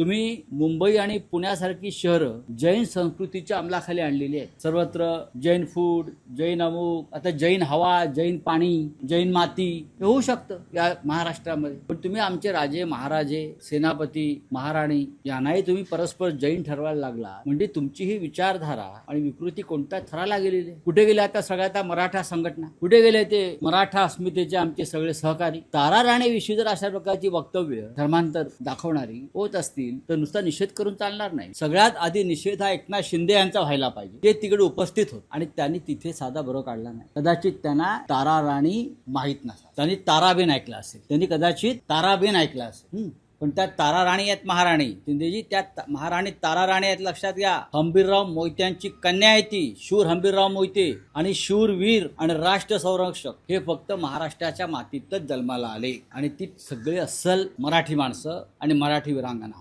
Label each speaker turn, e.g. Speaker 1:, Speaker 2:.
Speaker 1: तुम्ही मुंबई आणि पुण्यासारखी शहरं जैन संस्कृतीच्या अंमलाखाली आणलेली आहेत। सर्वत्र जैन फूड, जैन अमुक, आता जैन हवा, जैन पाणी, जैन माती हे होऊ शकतं या महाराष्ट्रामध्ये। पण तुम्ही आमचे राजे महाराजे, सेनापती, महाराणी यांनाही तुम्ही परस्पर जैन ठरवायला लागला, म्हणजे तुमची ही विचारधारा आणि विकृती कोणत्या थराला गेलेली आहे? कुठे गेले आता सगळ्या त्या मराठा संघटना? कुठे गेले ते मराठा अस्मितेचे आमचे सगळे सहकारी? तारा राणेविषयी जर अशा प्रकारची वक्तव्य धर्मांतर दाखवणारी होत असतील तर नुसता निषेध करून चालणार नाही। सगळ्यात आधी निषेध हा एकनाथ शिंदे यांचा व्हायला पाहिजे। ते तिकडे उपस्थित होते आणि त्यांनी तिथे साधा बरोबर काढला नाही। कदाचित त्यांना तारा राणी माहित नसा, त्यांनी ताराबेन ऐकला असेल, त्यांनी कदाचित ताराबेन ऐकला असेल। पण त्या तारा राणी आहेत महाराणी शिंदेजी, त्या महाराणी तारा राणी आहेत, लक्षात घ्या। हंबीरराव मोहित्यांची कन्या आहे ती, शूर हंबीरराव मोहिते। आणि शूरवीर आणि राष्ट्र संरक्षक हे फक्त महाराष्ट्राच्या मातीतच जन्माला आले आणि ती सगळे अस्सल मराठी माणसं आणि मराठी वीरांगना।